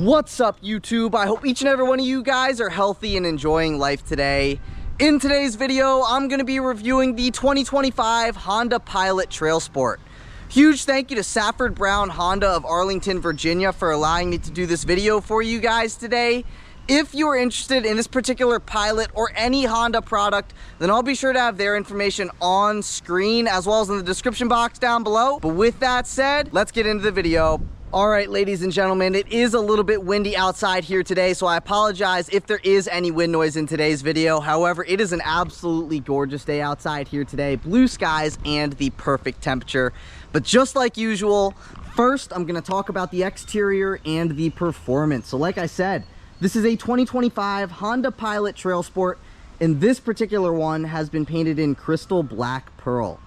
What's up, YouTube? I hope each and every one of you guys are healthy and enjoying life today. In today's video, I'm going to be reviewing the 2025 Honda Pilot TrailSport. Huge thank you to Safford Brown Honda of Arlington, Virginia for allowing me to do this video for you guys today. If you are interested in this particular Pilot or any Honda product, then I'll be sure to have their information on screen as well as in the description box down below. But with that said, let's get into the video. All right, ladies and gentlemen, it is a little bit windy outside here today, so I apologize if there is any wind noise in today's video. However, it is an absolutely gorgeous day outside here today. Blue skies and the perfect temperature. But just like usual, first I'm going to talk about the exterior and the performance. So like I said, this is a 2025 Honda Pilot TrailSport, and this particular one has been painted in crystal black pearl.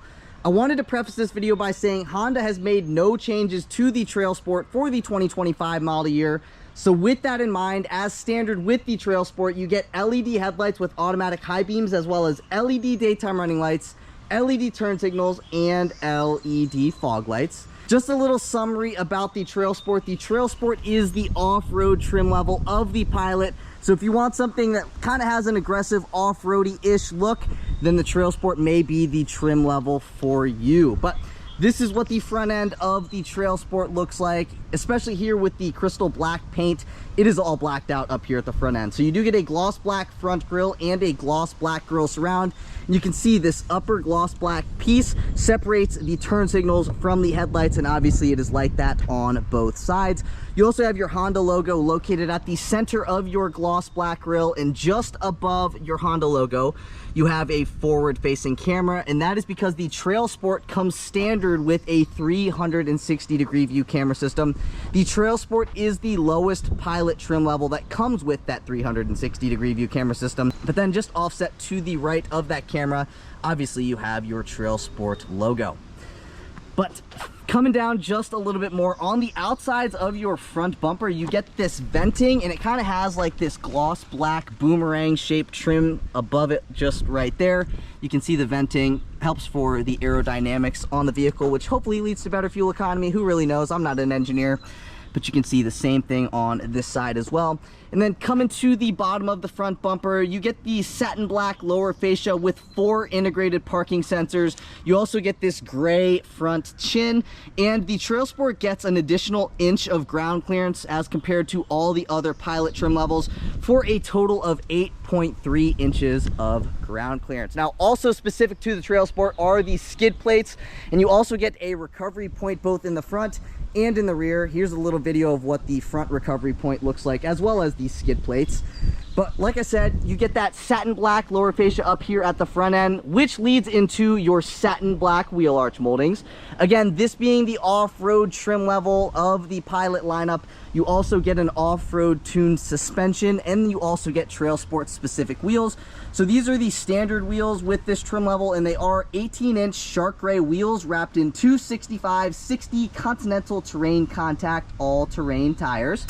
I wanted to preface this video by saying Honda has made no changes to the TrailSport for the 2025 model year. So with that in mind, as standard with the TrailSport, you get LED headlights with automatic high beams as well as LED daytime running lights, LED turn signals, and LED fog lights. Just a little summary about the TrailSport. The TrailSport is the off-road trim level of the Pilot. So if you want something that kind of has an aggressive off-roady-ish look, then the TrailSport may be the trim level for you. But this is what the front end of the TrailSport looks like, especially here with the crystal black paint. It is all blacked out up here at the front end. So you do get a gloss black front grille and a gloss black grille surround. And you can see this upper gloss black piece separates the turn signals from the headlights, and obviously it is like that on both sides. You also have your Honda logo located at the center of your gloss black grille, and just above your Honda logo you have a forward facing camera, and that is because the TrailSport comes standard with a 360-degree view camera system. The TrailSport is the lowest Pilot trim level that comes with that 360-degree view camera system, but then just offset to the right of that camera, obviously you have your TrailSport logo. But coming down just a little bit more, on the outsides of your front bumper, you get this venting, and it kind of has like this gloss black boomerang shaped trim above it just right there. You can see the venting helps for the aerodynamics on the vehicle, which hopefully leads to better fuel economy. Who really knows? I'm not an engineer. But you can see the same thing on this side as well. And then coming to the bottom of the front bumper, you get the satin black lower fascia with 4 integrated parking sensors. You also get this gray front chin, and the TrailSport gets an additional inch of ground clearance as compared to all the other Pilot trim levels, for a total of 8.3 inches of ground clearance. Now, also specific to the TrailSport are the skid plates, and you also get a recovery point both in the front and in the rear. Here's a little video of what the front recovery point looks like, as well as the skid plates. But like I said, you get that satin black lower fascia up here at the front end, which leads into your satin black wheel arch moldings. Again, this being the off-road trim level of the Pilot lineup, you also get an off-road tuned suspension, and you also get TrailSport specific wheels. So these are the standard wheels with this trim level, and they are 18-inch shark gray wheels wrapped in 265/60 Continental Terrain Contact all-terrain tires.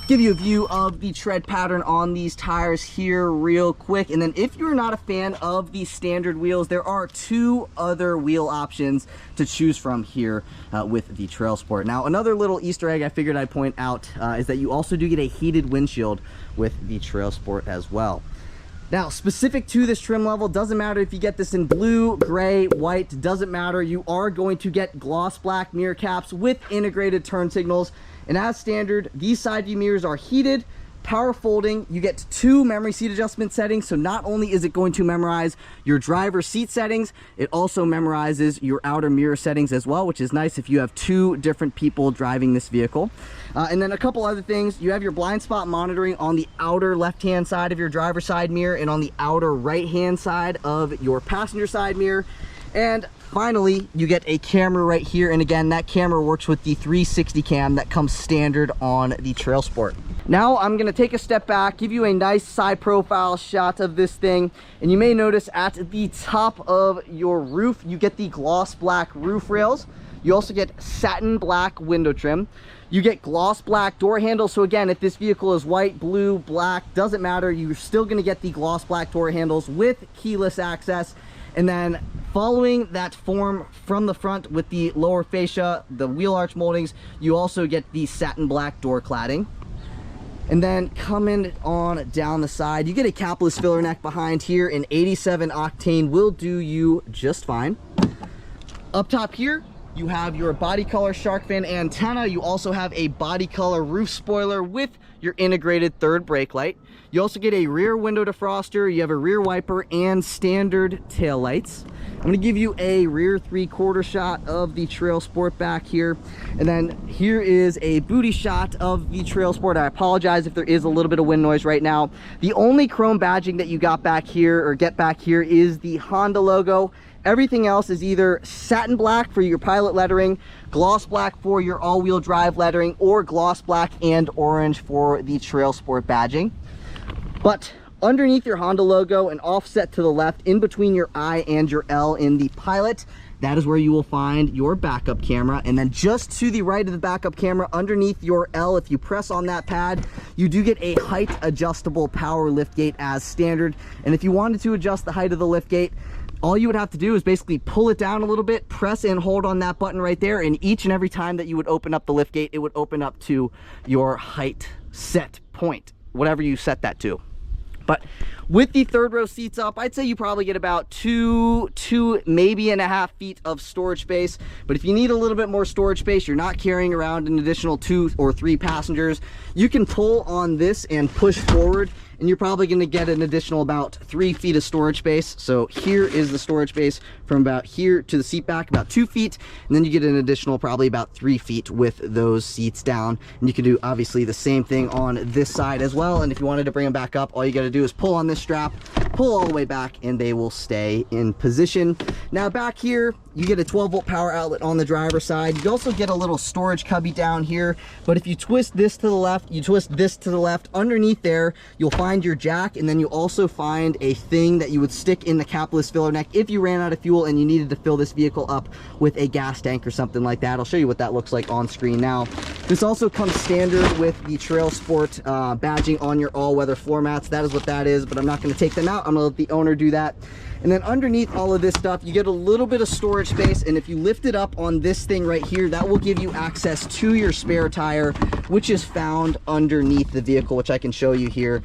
Give you a view of the tread pattern on these tires here real quick, and then if you're not a fan of the standard wheels, there are 2 other wheel options to choose from here with the TrailSport. Now, another little Easter egg I figured I'd point out is that you also do get a heated windshield with the TrailSport as well. Now, specific to this trim level, doesn't matter if you get this in blue, gray, white, doesn't matter. You are going to get gloss black mirror caps with integrated turn signals. And as standard, these side view mirrors are heated, power folding. You get 2 memory seat adjustment settings. So not only is it going to memorize your driver's seat settings, it also memorizes your outer mirror settings as well, which is nice if you have 2 different people driving this vehicle. And then a couple other things. You have your blind spot monitoring on the outer left-hand side of your driver's side mirror and on the outer right-hand side of your passenger side mirror. And finally, you get a camera right here, and again, that camera works with the 360 cam that comes standard on the TrailSport. Now I'm going to take a step back, give you a nice side profile shot of this thing, and you may notice at the top of your roof you get the gloss black roof rails. You also get satin black window trim. You get gloss black door handles. So again, if this vehicle is white, blue, black, doesn't matter, you're still going to get the gloss black door handles with keyless access. And then following that form from the front with the lower fascia, the wheel arch moldings, you also get the satin black door cladding. And then coming on down the side, you get a capless filler neck behind here. An 87 octane will do you just fine. Up top here, you have your body color shark fin antenna. You also have a body color roof spoiler with your integrated third brake light. You also get a rear window defroster. You have a rear wiper and standard tail lights. I'm going to give you a rear 3/4 shot of the TrailSport back here. And then here is a booty shot of the TrailSport. I apologize if there is a little bit of wind noise right now. The only chrome badging that you got back here or get back here is the Honda logo. Everything else is either satin black for your Pilot lettering, gloss black for your all-wheel drive lettering, or gloss black and orange for the TrailSport badging. But underneath your Honda logo and offset to the left in between your I and your L in the Pilot, that is where you will find your backup camera. And then just to the right of the backup camera, underneath your L, if you press on that pad, you do get a height adjustable power liftgate as standard. And if you wanted to adjust the height of the liftgate, all you would have to do is basically pull it down a little bit, press and hold on that button right there, and each and every time that you would open up the liftgate, it would open up to your height set point, whatever you set that to. But with the third row seats up, I'd say you probably get about two, maybe 1.5 feet of storage space. But if you need a little bit more storage space, you're not carrying around an additional 2 or 3 passengers, you can pull on this and push forward, and you're probably going to get an additional about 3 feet of storage space. So here is the storage space from about here to the seat back, about 2 feet, and then you get an additional probably about 3 feet with those seats down. And you can do obviously the same thing on this side as well. And if you wanted to bring them back up, all you got to do is pull on this strap, pull all the way back, and they will stay in position. Now back here, you get a 12-volt power outlet on the driver's side. You also get a little storage cubby down here, but if you twist this to the left, you twist this to the left, underneath there, you'll find your jack, and then you also find a thing that you would stick in the capless filler neck if you ran out of fuel and you needed to fill this vehicle up with a gas tank or something like that. I'll show you what that looks like on screen now. This also comes standard with the TrailSport badging on your all-weather floor mats. That is what that is, but I'm not going to take them out. I'm going to let the owner do that. And then underneath all of this stuff, you get a little bit of storage space, and if you lift it up on this thing right here, that will give you access to your spare tire, which is found underneath the vehicle, which I can show you here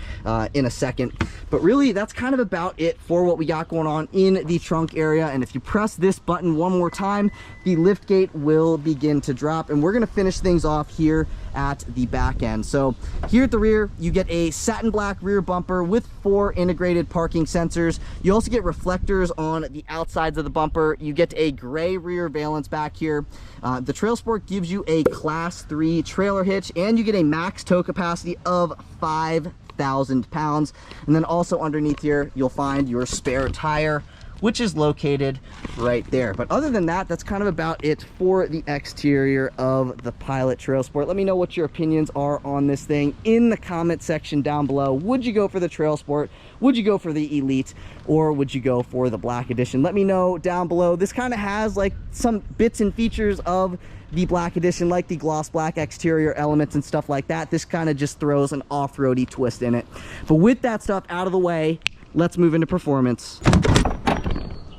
in a second. But really, that's kind of about it for what we got going on in the trunk area. And if you press this button one more time, the lift gate will begin to drop, and we're going to finish things off here at the back end. So here at the rear, you get a satin black rear bumper with 4 integrated parking sensors. You also get reflectors on the outsides of the bumper. You get a gray rear valance back here. The TrailSport gives you a class 3 trailer hitch, and you get a max tow capacity of 5,000 pounds. And then also underneath here, you'll find your spare tire, which is located right there. But other than that, that's kind of about it for the exterior of the Pilot TrailSport. Let me know what your opinions are on this thing in the comment section down below. Would you go for the TrailSport? Would you go for the Elite? Or would you go for the Black Edition? Let me know down below. This kind of has like some bits and features of the Black Edition, like the gloss black exterior elements and stuff like that. This kind of just throws an off-roady twist in it. But with that stuff out of the way, let's move into performance.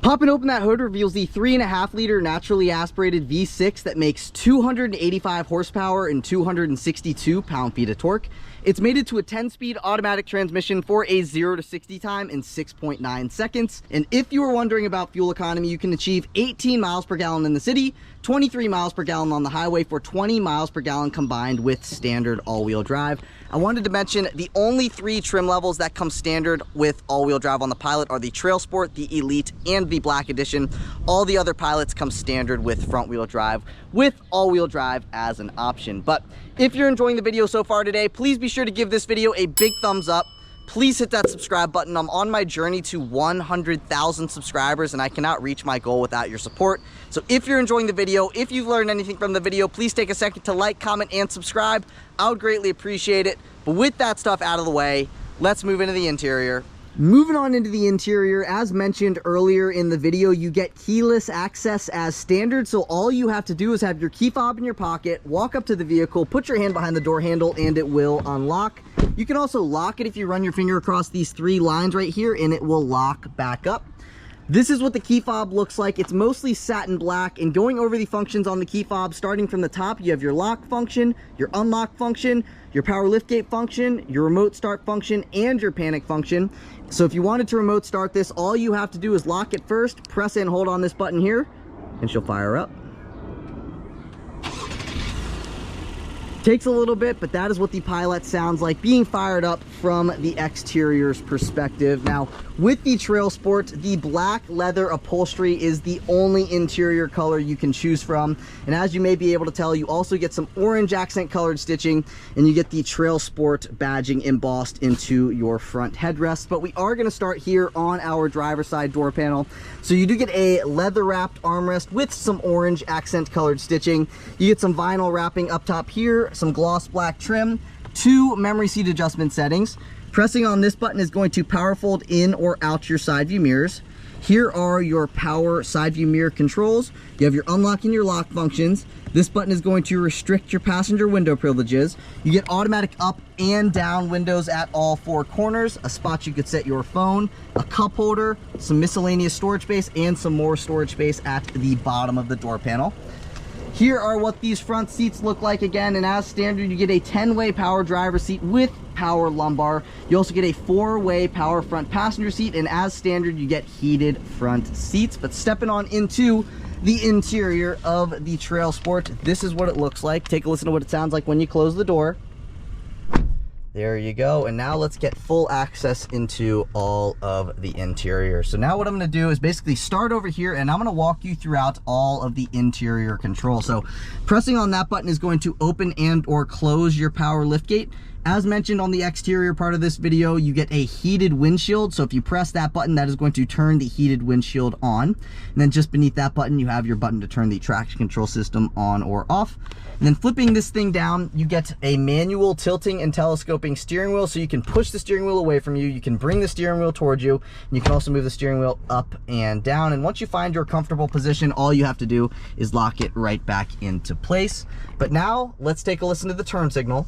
Popping open that hood reveals the 3.5-liter naturally aspirated V6 that makes 285 horsepower and 262 pound-feet of torque. It's mated to a 10-speed automatic transmission for a 0 to 60 time in 6.9 seconds. And if you were wondering about fuel economy, you can achieve 18 miles per gallon in the city, 23 miles per gallon on the highway for 20 miles per gallon combined with standard all-wheel drive. I wanted to mention the only 3 trim levels that come standard with all-wheel drive on the Pilot are the TrailSport, the Elite, and the Black Edition. All the other Pilots come standard with front-wheel drive, with all-wheel drive as an option. But if you're enjoying the video so far today, please be sure to give this video a big thumbs up. Please hit that subscribe button. I'm on my journey to 100,000 subscribers, and I cannot reach my goal without your support. So if you're enjoying the video, if you've learned anything from the video, please take a second to like, comment, and subscribe. I would greatly appreciate it. But with that stuff out of the way, let's move into the interior. Moving on into the interior, as mentioned earlier in the video, you get keyless access as standard. So all you have to do is have your key fob in your pocket, walk up to the vehicle, put your hand behind the door handle, and it will unlock. You can also lock it if you run your finger across these 3 lines right here, and it will lock back up. This is what the key fob looks like. It's mostly satin black, and going over the functions on the key fob, starting from the top, you have your lock function, your unlock function, your power liftgate function, your remote start function, and your panic function. So if you wanted to remote start this, all you have to do is lock it first, press and hold on this button here, and she'll fire up. Takes a little bit, but that is what the Pilot sounds like being fired up from the exterior's perspective. Now, with the TrailSport, the black leather upholstery is the only interior color you can choose from. And as you may be able to tell, you also get some orange accent colored stitching, and you get the TrailSport badging embossed into your front headrest. But we are going to start here on our driver's side door panel. So you do get a leather wrapped armrest with some orange accent colored stitching. You get some vinyl wrapping up top here, some gloss black trim, 2 memory seat adjustment settings. Pressing on this button is going to power fold in or out your side view mirrors. Here are your power side view mirror controls. You have your unlock and your lock functions. This button is going to restrict your passenger window privileges. You get automatic up and down windows at all 4 corners, a spot you could set your phone, a cup holder, some miscellaneous storage space, and some more storage space at the bottom of the door panel. Here are what these front seats look like again, and as standard, you get a 10-way power driver seat with power lumbar. You also get a 4-way power front passenger seat, and as standard, you get heated front seats. But stepping on into the interior of the TrailSport, this is what it looks like. Take a listen to what it sounds like when you close the door. There you go. And now let's get full access into all of the interior. So now what I'm going to do is basically start over here, and I'm going to walk you throughout all of the interior control. So pressing on that button is going to open and or close your power liftgate. As mentioned on the exterior part of this video, you get a heated windshield. So if you press that button, that is going to turn the heated windshield on. And then just beneath that button, you have your button to turn the traction control system on or off. And then flipping this thing down, you get a manual tilting and telescoping steering wheel. So you can push the steering wheel away from you. You can bring the steering wheel towards you. And you can also move the steering wheel up and down. And once you find your comfortable position, all you have to do is lock it right back into place. But now let's take a listen to the turn signal.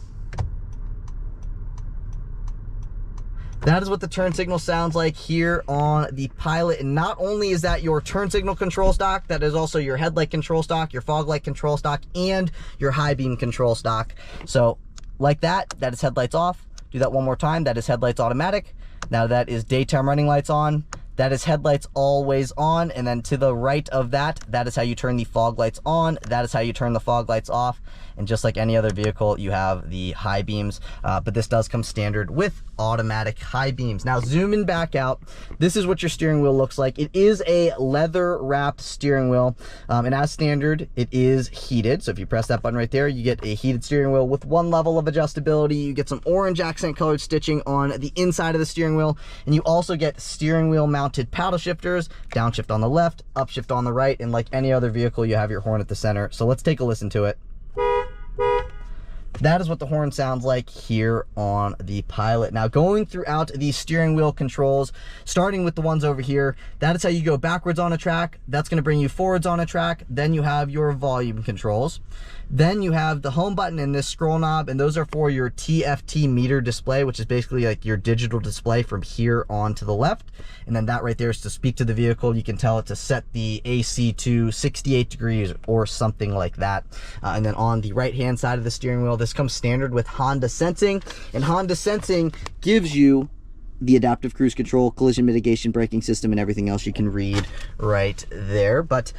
That is what the turn signal sounds like here on the Pilot. And not only is that your turn signal control stock, that is also your headlight control stock, your fog light control stock, and your high beam control stock. So like that is headlights off. Do that one more time. That is headlights automatic. Now that is daytime running lights on. That is headlights always on. And then to the right of that, that is how you turn the fog lights on. That is how you turn the fog lights off. And just like any other vehicle, you have the high beams, but this does come standard with automatic high beams. Now zooming back out, this is what your steering wheel looks like. It is a leather wrapped steering wheel, and as standard, it is heated. So if you press that button right there, you get a heated steering wheel with 1 level of adjustability. You get some orange accent colored stitching on the inside of the steering wheel, and you also get steering wheel mounted paddle shifters, downshift on the left, upshift on the right, and like any other vehicle, you have your horn at the center. So let's take a listen to it. That is what the horn sounds like here on the Pilot. Now going throughout the steering wheel controls, starting with the ones over here, that is how you go backwards on a track. That's going to bring you forwards on a track. Then you have your volume controls. Then you have the home button and this scroll knob, and those are for your TFT meter display, which is basically like your digital display from here on to the left. And then that right there is to speak to the vehicle. You can tell it to set the AC to 68 degrees or something like that. And then on the right hand side of the steering wheel, this comes standard with Honda Sensing, and Honda Sensing gives you the adaptive cruise control, collision mitigation, braking system, and everything else you can read right there. But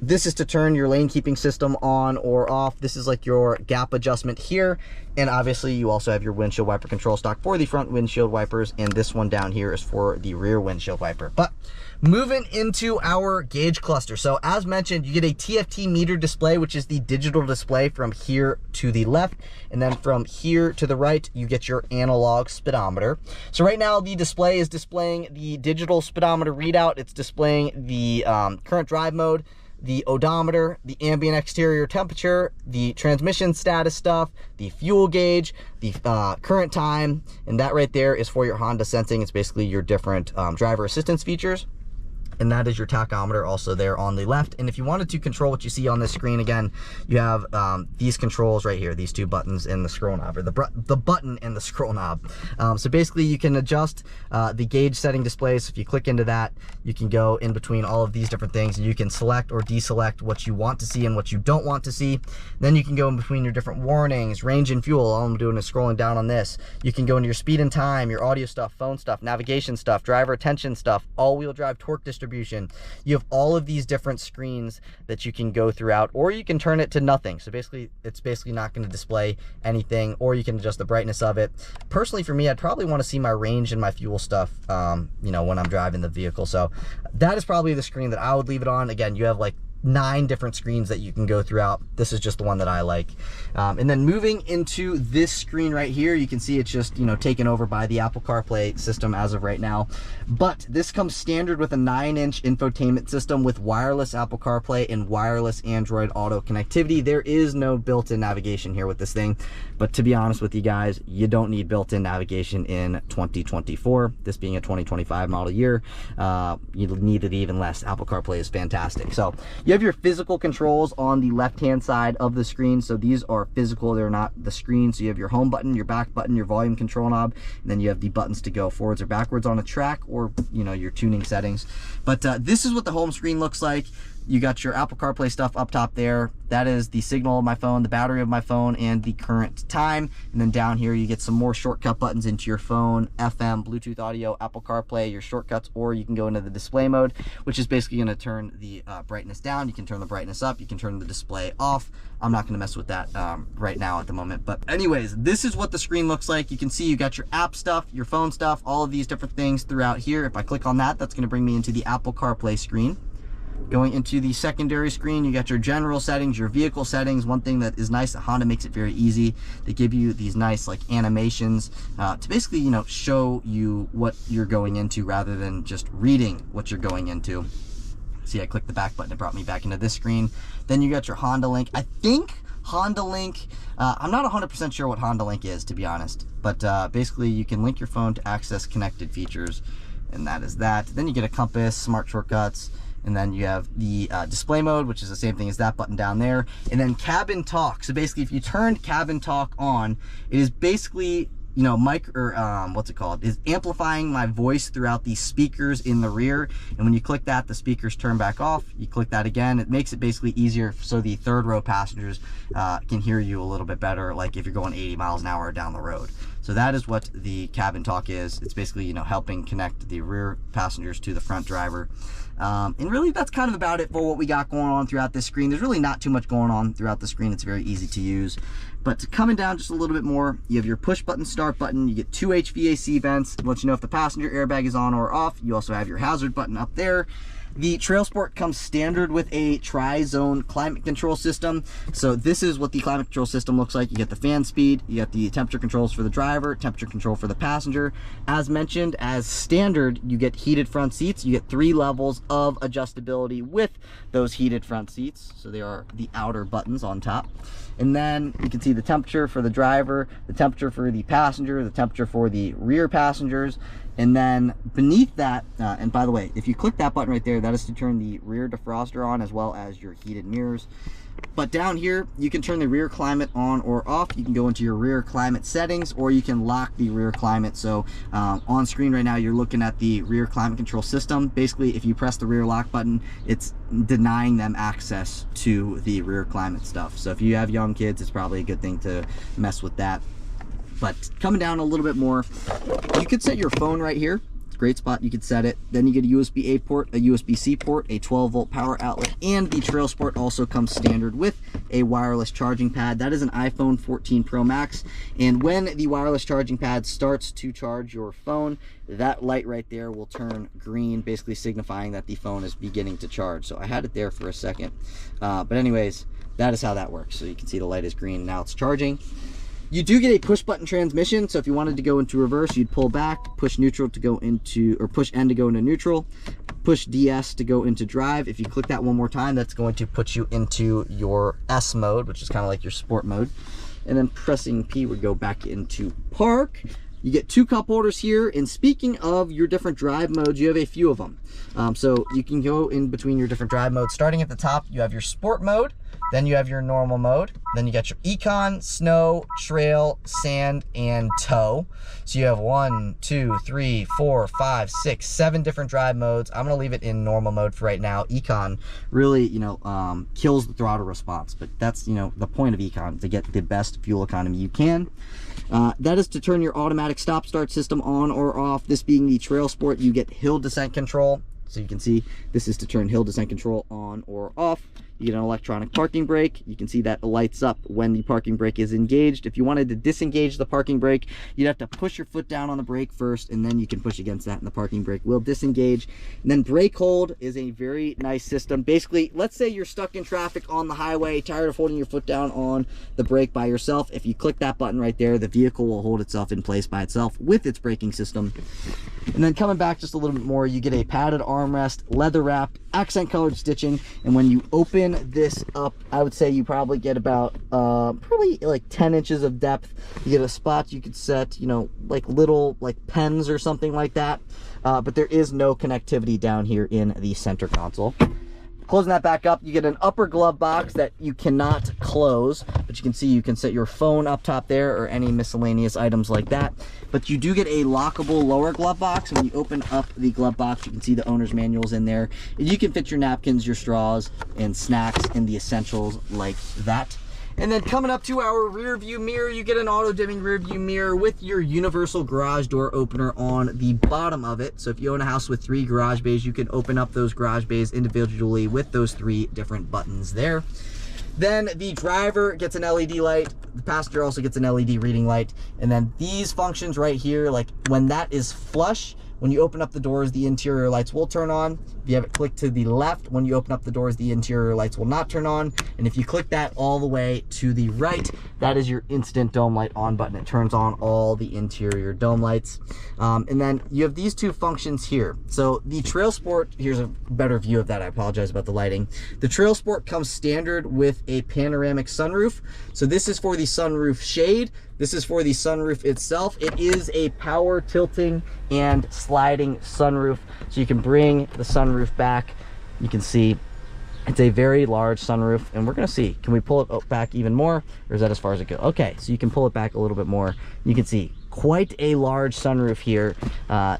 this is to turn your lane keeping system on or off. This is like your gap adjustment here. And obviously you also have your windshield wiper control stock for the front windshield wipers. And this one down here is for the rear windshield wiper. But moving into our gauge cluster. So as mentioned, you get a TFT meter display, which is the digital display from here to the left. And then from here to the right, you get your analog speedometer. So right now the display is displaying the digital speedometer readout. It's displaying the current drive mode, the odometer, the ambient exterior temperature, the transmission status stuff, the fuel gauge, the current time, and that right there is for your Honda Sensing. It's basically your different driver assistance features. and that is your tachometer also there on the left. And if you wanted to control what you see on this screen, again, you have these controls right here, these two buttons and the scroll knob, or the button and the scroll knob. So basically you can adjust the gauge setting display. So if you click into that, you can go in between all of these different things, and you can select or deselect what you want to see and what you don't want to see. Then you can go in between your different warnings, range and fuel. All I'm doing is scrolling down on this. You can go into your speed and time, your audio stuff, phone stuff, navigation stuff, driver attention stuff, all-wheel drive torque distribution. You have all of these different screens that you can go throughout, or you can turn it to nothing. So basically, it's basically not going to display anything, or you can adjust the brightness of it. Personally, for me, I'd probably want to see my range and my fuel stuff, you know, when I'm driving the vehicle. So that is probably the screen that I would leave it on. Again, you have like 9 different screens that you can go throughout. This is just the one that I like. And then moving into this screen right here, you can see it's just, you know, taken over by the Apple CarPlay system as of right now. But this comes standard with a 9-inch infotainment system with wireless Apple CarPlay and wireless Android Auto connectivity. There is no built-in navigation here with this thing. But to be honest with you guys, you don't need built-in navigation in 2024. This being a 2025 model year, you need it even less. Apple CarPlay is fantastic. So you have your physical controls on the left-hand side of the screen. So these are physical, they're not the screen. So you have your home button, your back button, your volume control knob, and then you have the buttons to go forwards or backwards on a track, or, you know, your tuning settings. But this is what the home screen looks like. You got your Apple CarPlay stuff up top there. That is the signal of my phone, the battery of my phone, and the current time. And then down here, you get some more shortcut buttons into your phone, FM, Bluetooth audio, Apple CarPlay, your shortcuts, or you can go into the display mode, which is basically going to turn the brightness down. You can turn the brightness up. You can turn the display off. I'm not going to mess with that right now at the moment. But anyways, this is what the screen looks like. You can see you got your app stuff, your phone stuff, all of these different things throughout here. If I click on that, that's going to bring me into the Apple CarPlay screen. Going into the secondary screen, you got your general settings, your vehicle settings. One thing that is nice that Honda makes it very easy. They give you these nice like animations to basically, you know, show you what you're going into rather than just reading what you're going into. See, I clicked the back button, it brought me back into this screen. Then you got your Honda Link. I think Honda Link, I'm not 100% sure what Honda Link is, to be honest, but basically you can link your phone to access connected features, and that is that. Then you get a compass, smart shortcuts, and then you have the display mode, which is the same thing as that button down there. And then cabin talk. So basically, if you turned cabin talk on, it is basically, you know, what's it called? Is amplifying my voice throughout the speakers in the rear. And when you click that, the speakers turn back off. You click that again. It makes it basically easier so the third row passengers can hear you a little bit better, like if you're going 80 miles an hour down the road. So that is what the cabin talk is. It's basically, you know, helping connect the rear passengers to the front driver. And really, that's kind of about it for what we got going on throughout this screen. There's really not too much going on throughout the screen. It's very easy to use. But coming down just a little bit more, you have your push button start button. You get 2 HVAC vents. It lets you know if the passenger airbag is on or off. You also have your hazard button up there. The TrailSport comes standard with a tri-zone climate control system. So this is what the climate control system looks like. You get the fan speed, you get the temperature controls for the driver, temperature control for the passenger. As mentioned, as standard, you get heated front seats. You get 3 levels of adjustability with those heated front seats. So they are the outer buttons on top. And then you can see the temperature for the driver, the temperature for the passenger, the temperature for the rear passengers. And then beneath that, and by the way, if you click that button right there, that is to turn the rear defroster on as well as your heated mirrors. But down here, you can turn the rear climate on or off. You can go into your rear climate settings, or you can lock the rear climate. So on screen right now, you're looking at the rear climate control system. Basically, if you press the rear lock button, it's denying them access to the rear climate stuff. So if you have young kids, it's probably a good thing to mess with that. But coming down a little bit more, you could set your phone right here. Great spot, you could set it. Then you get a USB-A port, a USB-C port, a 12-volt power outlet, and the TrailSport also comes standard with a wireless charging pad. That is an iPhone 14 Pro Max. And when the wireless charging pad starts to charge your phone, that light right there will turn green, basically signifying that the phone is beginning to charge. So I had it there for a second. But anyways, that is how that works. So you can see the light is green, now it's charging. You do get a push button transmission, so if you wanted to go into reverse, you'd pull back, push neutral to go into, or push N to go into neutral, push DS to go into drive. If you click that one more time, that's going to put you into your S mode, which is kind of like your sport mode. And then pressing P would go back into park. You get 2 cup holders here, and speaking of your different drive modes, you have a few of them. So you can go in between your different drive modes. Starting at the top, you have your sport mode, then you have your normal mode, then you got your econ, snow, trail, sand, and tow. So you have 1, 2, 3, 4, 5, 6, 7 different drive modes. I'm gonna leave it in normal mode for right now. Econ really, kills the throttle response, but that's, the point of econ, to get the best fuel economy you can. That is to turn your automatic stop-start system on or off. This being the TrailSport, you get hill descent control. So you can see this is to turn hill descent control on or off. You get an electronic parking brake. You can see that lights up when the parking brake is engaged. If you wanted to disengage the parking brake, you'd have to push your foot down on the brake first, and then you can push against that and the parking brake will disengage. And then brake hold is a very nice system. Basically, let's say you're stuck in traffic on the highway, tired of holding your foot down on the brake by yourself. If you click that button right there, the vehicle will hold itself in place by itself with its braking system. And then coming back just a little bit more, you get a padded armrest, leather wrapped, accent colored stitching. And when you open this up, I would say you probably get about probably like 10 inches of depth. You get a spot you could set, like little pens or something like that. But there is no connectivity down here in the center console. Closing that back up, you get an upper glove box that you cannot close, but you can see you can set your phone up top there or any miscellaneous items like that. But you do get a lockable lower glove box. When you open up the glove box, you can see the owner's manuals in there. And you can fit your napkins, your straws, and snacks and the essentials like that. And then coming up to our rear view mirror, you get an auto dimming rear view mirror with your universal garage door opener on the bottom of it. So if you own a house with 3 garage bays, you can open up those garage bays individually with those 3 different buttons there. Then the driver gets an LED light, the passenger also gets an LED reading light, and then these functions right here, like when that is flush, when you open up the doors, the interior lights will turn on. If you have it clicked to the left, when you open up the doors, the interior lights will not turn on. And if you click that all the way to the right, that is your instant dome light on button. It turns on all the interior dome lights. And then you have these 2 functions here. So the TrailSport, here's a better view of that. I apologize about the lighting. The TrailSport comes standard with a panoramic sunroof. So this is for the sunroof shade. This is for the sunroof itself. It is a power tilting and sliding sunroof. So you can bring the sunroof back. You can see it's a very large sunroof, and we're gonna see, can we pull it back even more, or is that as far as it goes? Okay, so you can pull it back a little bit more. You can see quite a large sunroof here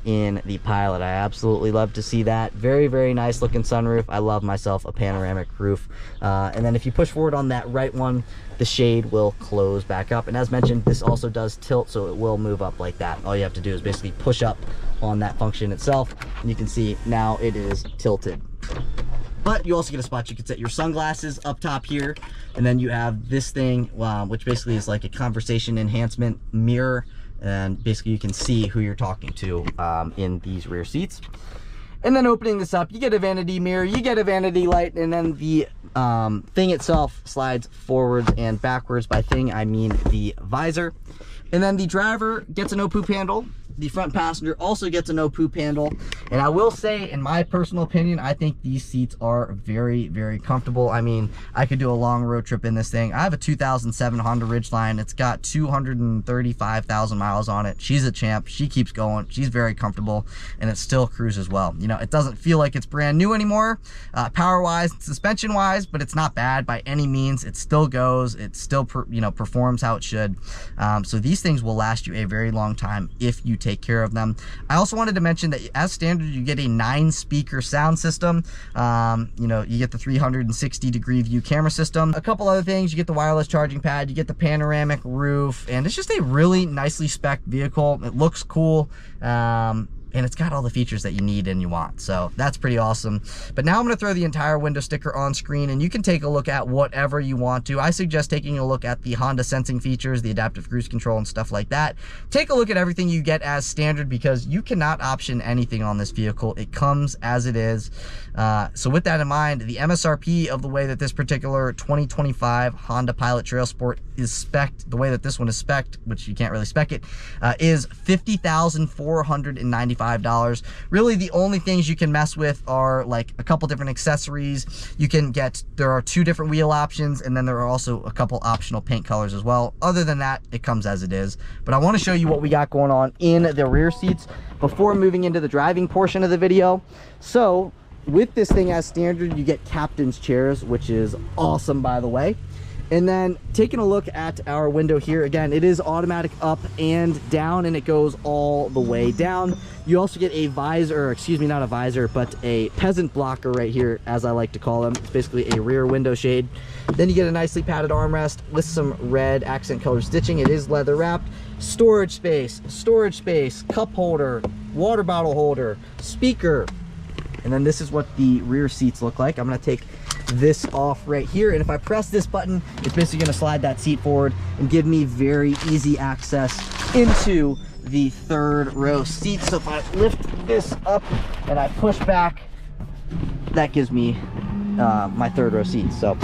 in the Pilot. I absolutely love to see that. Very, very nice looking sunroof. I love myself a panoramic roof. And then if you push forward on that right one, the shade will close back up. And as mentioned, this also does tilt, so it will move up like that. All you have to do is basically push up on that function itself, and you can see now it is tilted. But you also get a spot you can set your sunglasses up top here, and then you have this thing, which basically is like a conversation enhancement mirror, and basically you can see who you're talking to in these rear seats. And then opening this up, you get a vanity mirror, you get a vanity light, and then the thing itself slides forwards and backwards. By thing, I mean the visor. And then the driver gets a no poop handle. The front passenger also gets a no poop handle. And I will say, in my personal opinion, I think these seats are very, very comfortable. I mean, I could do a long road trip in this thing. I have a 2007 Honda Ridgeline. It's got 235,000 miles on it. She's a champ. She keeps going. She's very comfortable, and it still cruises well. It doesn't feel like it's brand new anymore, power-wise, suspension-wise, but it's not bad by any means. It still goes. It still, performs how it should. So these things will last you a very long time if you take care of them. I also wanted to mention that as standard, you get a 9-speaker sound system. You get the 360-degree view camera system. A couple other things, you get the wireless charging pad, you get the panoramic roof, and it's just a really nicely spec'd vehicle. It looks cool. And it's got all the features that you need and you want. So that's pretty awesome. But now I'm gonna throw the entire window sticker on screen, and you can take a look at whatever you want to. I suggest taking a look at the Honda sensing features, the adaptive cruise control and stuff like that. Take a look at everything you get as standard, because you cannot option anything on this vehicle. It comes as it is. So with that in mind, the MSRP of the way that this particular 2025 Honda Pilot TrailSport is spec'd, the way that this one is spec'd, which you can't really spec it, is $50,495. Really, the only things you can mess with are like a couple different accessories. You can get, there are 2 different wheel options, and then there are also a couple optional paint colors as well. Other than that, it comes as it is. But I want to show you what we got going on in the rear seats before moving into the driving portion of the video. So with this thing as standard, you get captain's chairs, which is awesome, by the way. And then taking a look at our window here, again, it is automatic up and down, and it goes all the way down. You also get a visor, or excuse me, not a visor, but a peasant blocker right here, as I like to call them. It's basically a rear window shade. Then you get a nicely padded armrest with some red accent color stitching. It is leather wrapped. Storage space, cup holder, water bottle holder, speaker. And then this is what the rear seats look like. I'm gonna take this off right here, and if I press this button, it's basically going to slide that seat forward and give me very easy access into the 3rd row seat. So if I lift this up and I push back, that gives me my 3rd row seat. So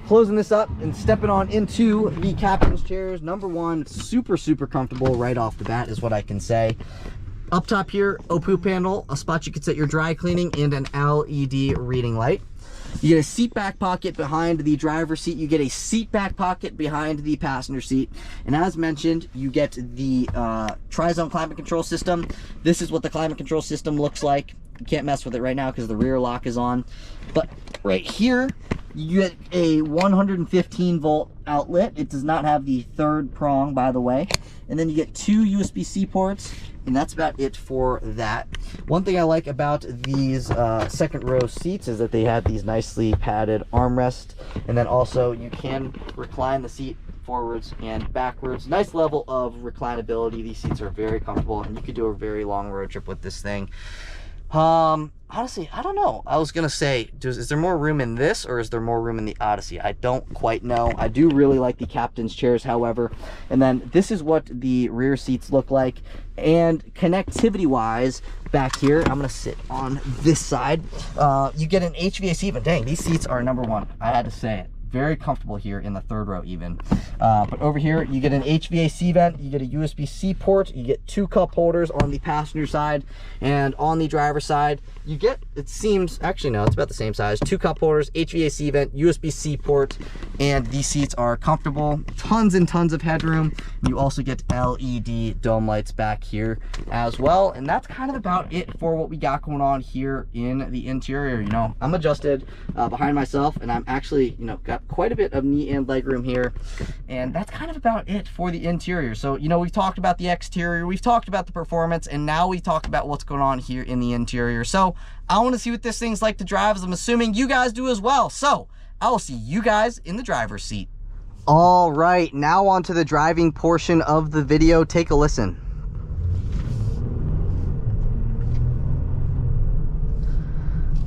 closing this up and stepping on into the captain's chairs. Number 1, super comfortable right off the bat is what I can say. Up top here, OPU panel, a spot you could set your dry cleaning, and an LED reading light. You get a seat back pocket behind the driver's seat. You get a seat back pocket behind the passenger seat. And as mentioned, you get the tri-zone climate control system. This is what the climate control system looks like. You can't mess with it right now because the rear lock is on. But right here, you get a 115 volt outlet. It does not have the 3rd prong, by the way. And then you get 2 USB-C ports. And that's about it for that. One thing I like about these 2nd row seats is that they have these nicely padded armrests, and then also you can recline the seat forwards and backwards. Nice level of reclinability. These seats are very comfortable, and you could do a very long road trip with this thing. Honestly, I don't know. I was gonna say, is there more room in this, or is there more room in the Odyssey? I don't quite know. I do really like the captain's chairs, however. And then this is what the rear seats look like. And connectivity wise, back here, I'm gonna sit on this side. You get an HVAC vent. Dang, these seats are number 1. I had to say it. Very comfortable here in the 3rd row even. But over here, you get an HVAC vent, you get a USB-C port, you get 2 cup holders on the passenger side, and on the driver's side, you get, it seems, actually no, it's about the same size, 2 cup holders, HVAC vent, USB-C port, and these seats are comfortable, tons and tons of headroom. You also get LED dome lights back here as well, and that's kind of about it for what we got going on here in the interior. You know, I'm adjusted behind myself, and I'm actually, you know, got quite a bit of knee and leg room here, and that's kind of about it for the interior. So, you know, we've talked about the exterior, we've talked about the performance, and now we talk about what's going on here in the interior. So I want to see what this thing's like to drive, as I'm assuming you guys do as well. So I will see you guys in the driver's seat. All right, now on to the driving portion of the video. Take a listen.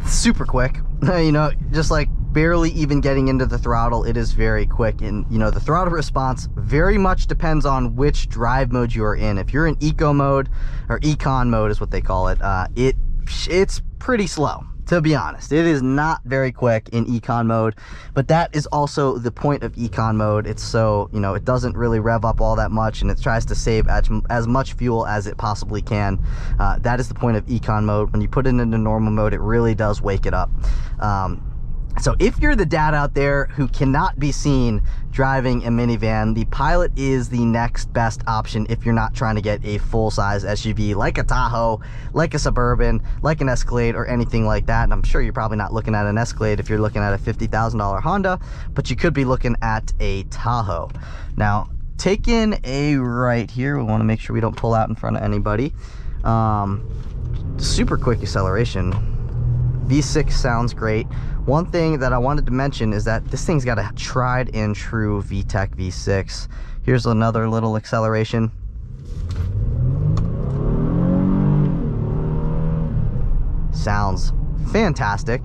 Super quick. You know, just like barely even getting into the throttle, it is very quick. And you know, the throttle response very much depends on which drive mode you are in. If you're in eco mode, or econ mode is what they call it, it's pretty slow, to be honest. It is not very quick in econ mode, but that is also the point of econ mode. It's so, you know, it doesn't really rev up all that much, and it tries to save as much fuel as it possibly can. That is the point of econ mode. When you put it into normal mode, it really does wake it up. So if you're the dad out there who cannot be seen driving a minivan, the Pilot is the next best option if you're not trying to get a full-size SUV like a Tahoe, like a Suburban, like an Escalade, or anything like that. And I'm sure you're probably not looking at an Escalade if you're looking at a $50,000 Honda, but you could be looking at a Tahoe. Now, taking a right here, we want to make sure we don't pull out in front of anybody. Super quick acceleration. V6 sounds great. One thing that I wanted to mention is that this thing's got a tried and true VTEC V6. Here's another little acceleration. Sounds fantastic.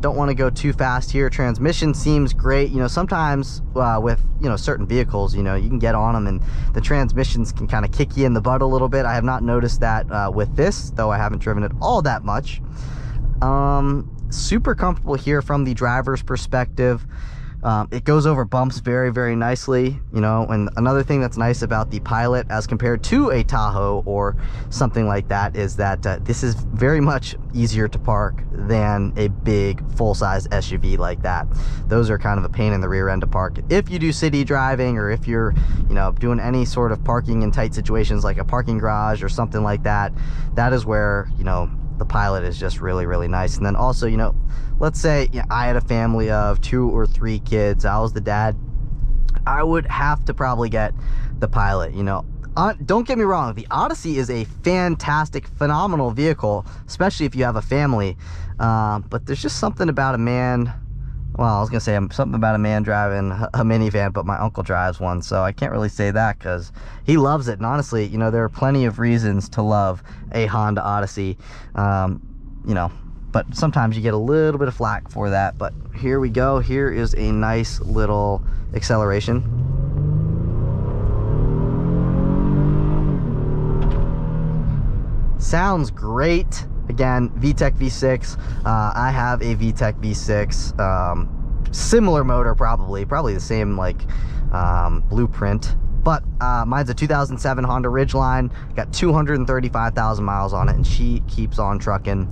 Don't want to go too fast here. Transmission seems great. You know, sometimes with, you know, certain vehicles, you know, you can get on them and the transmissions can kind of kick you in the butt a little bit. I have not noticed that with this, though I haven't driven it all that much. Super comfortable here from the driver's perspective. It goes over bumps very, very nicely, you know. And another thing that's nice about the Pilot as compared to a Tahoe or something like that is that this is very much easier to park than a big full-size SUV like that. Those are kind of a pain in the rear end to park. If you do city driving, or if you're, you know, doing any sort of parking in tight situations like a parking garage or something like that, that is where, you know, the Pilot is just really, really nice. And then also, you know, let's say, you know, I had a family of 2 or 3 kids, I was the dad, I would have to probably get the Pilot. You know, don't get me wrong, the Odyssey is a fantastic, phenomenal vehicle, especially if you have a family, but there's just something about a man, well, I was gonna say something about a man driving a minivan, but my uncle drives one, so I can't really say that because he loves it. And honestly, you know, there are plenty of reasons to love a Honda Odyssey, you know, but sometimes you get a little bit of flack for that. But here we go. Here is a nice little acceleration. Sounds great. Again, VTEC V6. I have a VTEC V6, similar motor, probably the same, like, blueprint, but mine's a 2007 Honda Ridgeline, got 235,000 miles on it, and she keeps on trucking.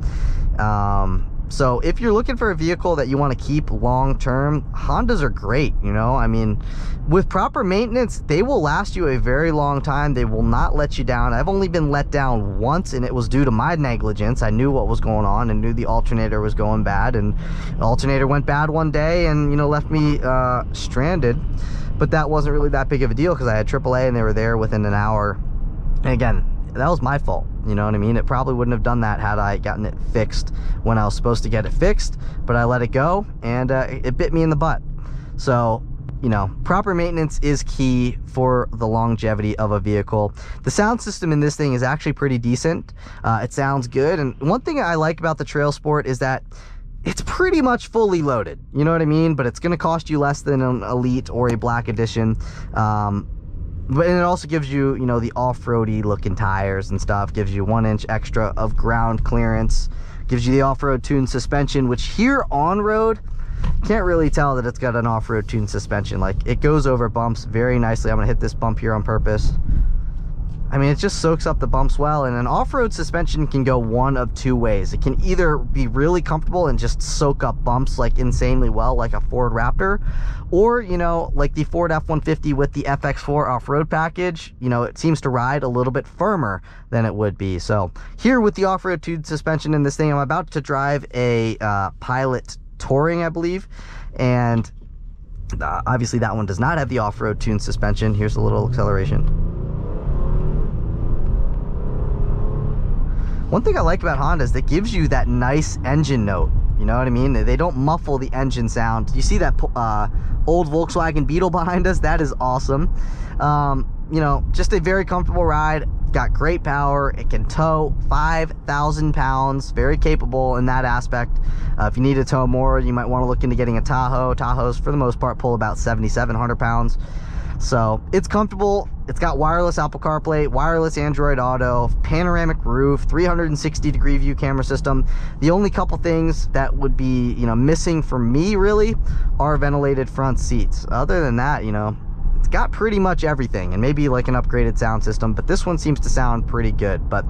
So if you're looking for a vehicle that you want to keep long term, Hondas are great. You know, I mean, with proper maintenance, they will last you a very long time. They will not let you down. I've only been let down once, and it was due to my negligence. I knew what was going on and knew the alternator was going bad, and the alternator went bad one day and, you know, left me stranded. But that wasn't really that big of a deal because I had AAA and they were there within an hour. And again, that was my fault, you know what I mean? It probably wouldn't have done that had I gotten it fixed when I was supposed to get it fixed, but I let it go, and it bit me in the butt. So, you know, proper maintenance is key for the longevity of a vehicle. The sound system in this thing is actually pretty decent. It sounds good, and one thing I like about the TrailSport is that it's pretty much fully loaded, you know what I mean? But it's going to cost you less than an Elite or a Black Edition. But it also gives you, you know, the off-roady looking tires and stuff, gives you 1 inch extra of ground clearance, gives you the off-road tuned suspension, which here on road, can't really tell that it's got an off-road tuned suspension. Like, it goes over bumps very nicely. I'm gonna hit this bump here on purpose. I mean, it just soaks up the bumps well, and an off-road suspension can go one of 2 ways. It can either be really comfortable and just soak up bumps like insanely well, like a Ford Raptor, or, you know, like the Ford F-150 with the FX4 off-road package, you know, it seems to ride a little bit firmer than it would be. So here with the off-road tuned suspension in this thing, I'm about to drive a Pilot Touring, I believe, and obviously that one does not have the off-road tuned suspension. Here's a little acceleration. One thing I like about Honda is it gives you that nice engine note. You know what I mean? They don't muffle the engine sound. You see that old Volkswagen Beetle behind us? That is awesome. You know, just a very comfortable ride. Got great power. It can tow 5,000 pounds. Very capable in that aspect. If you need to tow more, you might want to look into getting a Tahoe. Tahoes, for the most part, pull about 7,700 pounds. So it's comfortable. It's got wireless Apple CarPlay, wireless Android Auto, panoramic roof, 360-degree view camera system. The only couple things that would be, you know, missing for me really are ventilated front seats. Other than that, you know, it's got pretty much everything, and maybe like an upgraded sound system, but this one seems to sound pretty good. But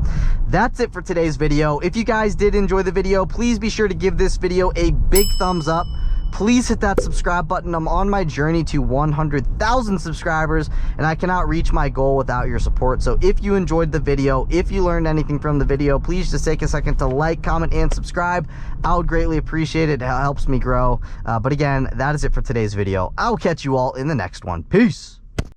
that's it for today's video. If you guys did enjoy the video, please be sure to give this video a big thumbs up. Please hit that subscribe button. I'm on my journey to 100,000 subscribers, and I cannot reach my goal without your support. So if you enjoyed the video, if you learned anything from the video, please just take a second to like, comment, and subscribe. I would greatly appreciate it. It helps me grow. But again, that is it for today's video. I'll catch you all in the next one. Peace.